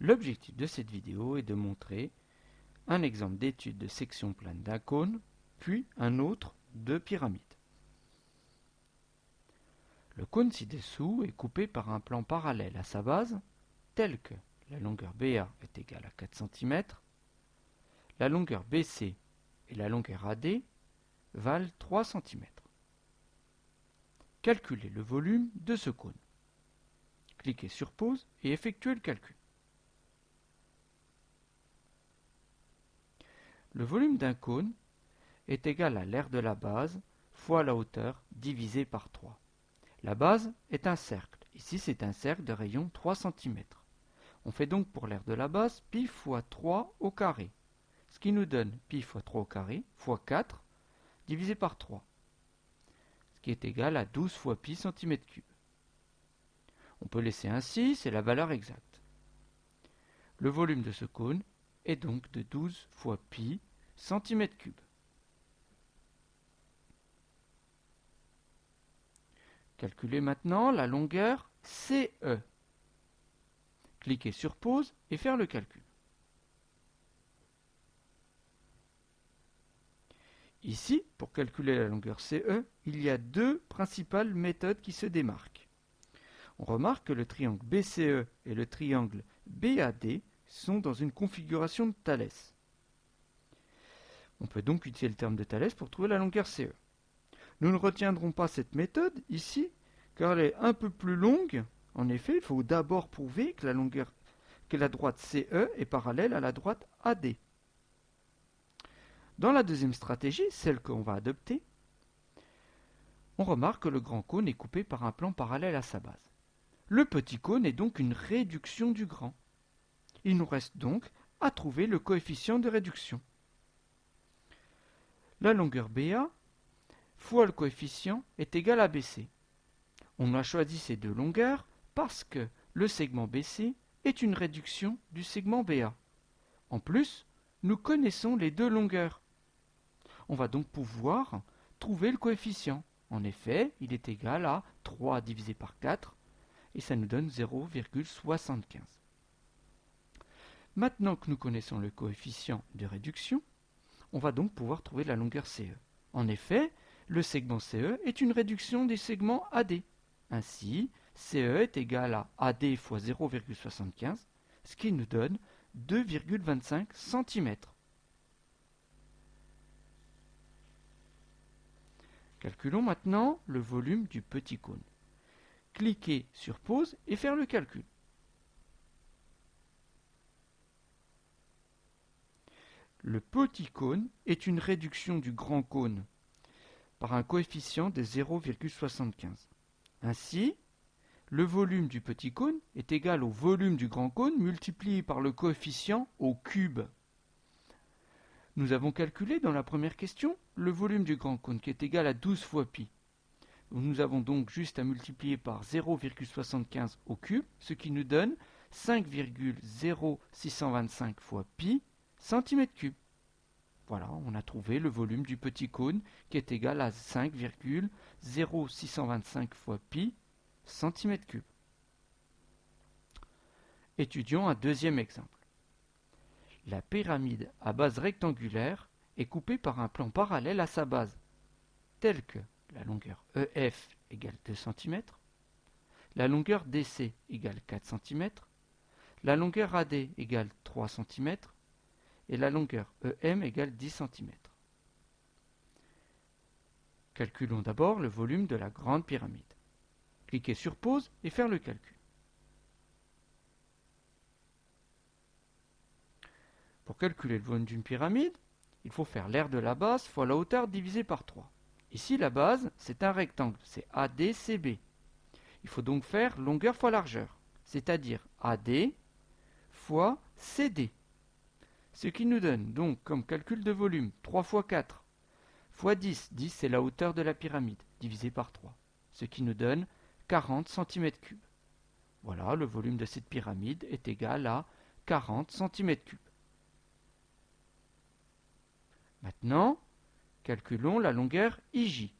L'objectif de cette vidéo est de montrer un exemple d'étude de section plane d'un cône, puis un autre de pyramide. Le cône ci-dessous est coupé par un plan parallèle à sa base, tel que la longueur BA est égale à 4 cm, la longueur BC et la longueur AD valent 3 cm. Calculez le volume de ce cône. Cliquez sur pause et effectuez le calcul. Le volume d'un cône est égal à l'aire de la base fois la hauteur divisé par 3. La base est un cercle. Ici, c'est un cercle de rayon 3 cm. On fait donc pour l'aire de la base pi fois 3 au carré, ce qui nous donne pi fois 3 au carré fois 4 divisé par 3, ce qui est égal à 12 fois pi cm3. On peut laisser ainsi, c'est la valeur exacte. Le volume de ce cône est donc de 12 fois pi cm3. Calculez maintenant la longueur CE. Cliquez sur pause et faire le calcul. Ici, pour calculer la longueur CE, il y a deux principales méthodes qui se démarquent. On remarque que le triangle BCE et le triangle BAD sont dans une configuration de Thalès. On peut donc utiliser le terme de Thalès pour trouver la longueur CE. Nous ne retiendrons pas cette méthode ici, car elle est un peu plus longue. En effet, il faut d'abord prouver que la droite CE est parallèle à la droite AD. Dans la deuxième stratégie, celle qu'on va adopter, on remarque que le grand cône est coupé par un plan parallèle à sa base. Le petit cône est donc une réduction du grand. Il nous reste donc à trouver le coefficient de réduction. La longueur BA fois le coefficient est égal à BC. On a choisi ces deux longueurs parce que le segment BC est une réduction du segment BA. En plus, nous connaissons les deux longueurs. On va donc pouvoir trouver le coefficient. En effet, il est égal à 3 divisé par 4 et ça nous donne 0,75. Maintenant que nous connaissons le coefficient de réduction, on va donc pouvoir trouver la longueur CE. En effet, le segment CE est une réduction des segments AD. Ainsi, CE est égal à AD fois 0,75, ce qui nous donne 2,25 cm. Calculons maintenant le volume du petit cône. Cliquez sur pause et faire le calcul. Le petit cône est une réduction du grand cône par un coefficient de 0,75. Ainsi, le volume du petit cône est égal au volume du grand cône multiplié par le coefficient au cube. Nous avons calculé dans la première question le volume du grand cône qui est égal à 12 fois pi. Nous avons donc juste à multiplier par 0,75 au cube, ce qui nous donne 5,0625 fois pi cm3. Voilà, on a trouvé le volume du petit cône qui est égal à 5,0625 fois pi cm3. Étudions un deuxième exemple. La pyramide à base rectangulaire est coupée par un plan parallèle à sa base, tel que la longueur EF égale 2 cm, la longueur DC égale 4 cm, la longueur AD égale 3 cm et la longueur EM égale 10 cm. Calculons d'abord le volume de la grande pyramide. Cliquez sur pause et faire le calcul. Pour calculer le volume d'une pyramide, il faut faire l'aire de la base fois la hauteur divisée par 3. Ici, la base, c'est un rectangle, c'est ADCB. Il faut donc faire longueur fois largeur, c'est-à-dire AD fois CD. Ce qui nous donne donc comme calcul de volume 3 fois 4 fois 10. 10, c'est la hauteur de la pyramide, divisé par 3. Ce qui nous donne 40 cm3. Voilà, le volume de cette pyramide est égal à 40 cm3. Maintenant, calculons la longueur IJ.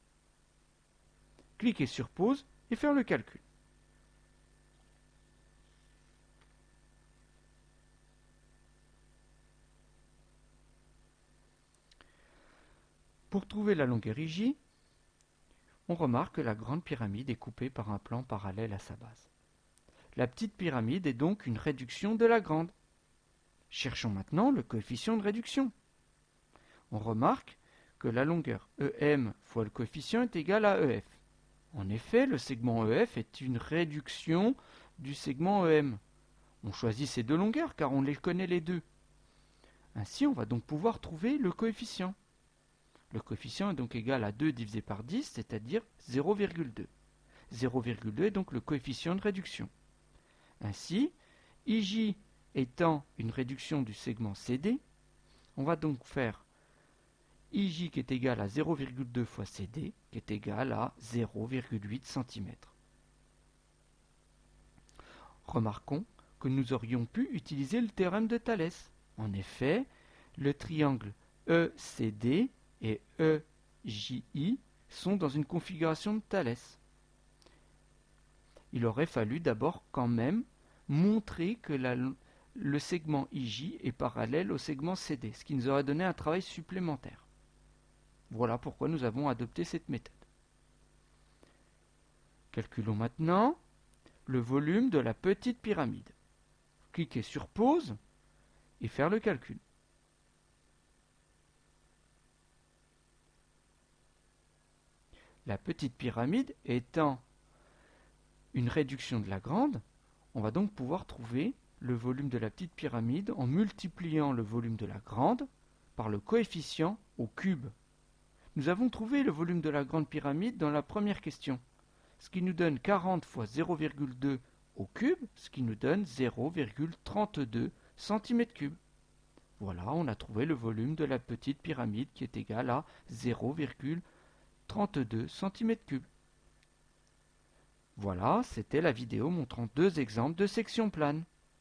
Cliquez sur pause et faire le calcul. Pour trouver la longueur IJ, on remarque que la grande pyramide est coupée par un plan parallèle à sa base. La petite pyramide est donc une réduction de la grande. Cherchons maintenant le coefficient de réduction. On remarque que la longueur EM fois le coefficient est égal à EF. En effet, le segment EF est une réduction du segment EM. On choisit ces deux longueurs car on les connaît les deux. Ainsi, on va donc pouvoir trouver le coefficient. Le coefficient est donc égal à 2 divisé par 10, c'est-à-dire 0,2. 0,2 est donc le coefficient de réduction. Ainsi, IJ étant une réduction du segment CD, on va donc faire IJ qui est égal à 0,2 fois CD, qui est égal à 0,8 cm. Remarquons que nous aurions pu utiliser le théorème de Thalès. En effet, le triangle ECD et EJI sont dans une configuration de Thalès. Il aurait fallu d'abord quand même montrer que le segment IJ est parallèle au segment CD, ce qui nous aurait donné un travail supplémentaire. Voilà pourquoi nous avons adopté cette méthode. Calculons maintenant le volume de la petite pyramide. Cliquez sur pause et faire le calcul. La petite pyramide étant une réduction de la grande, on va donc pouvoir trouver le volume de la petite pyramide en multipliant le volume de la grande par le coefficient au cube. Nous avons trouvé le volume de la grande pyramide dans la première question, ce qui nous donne 40 fois 0,2 au cube, ce qui nous donne 0,32 cm3. Voilà, on a trouvé le volume de la petite pyramide qui est égal à 0,32 cm3. Voilà, c'était la vidéo montrant deux exemples de section plane.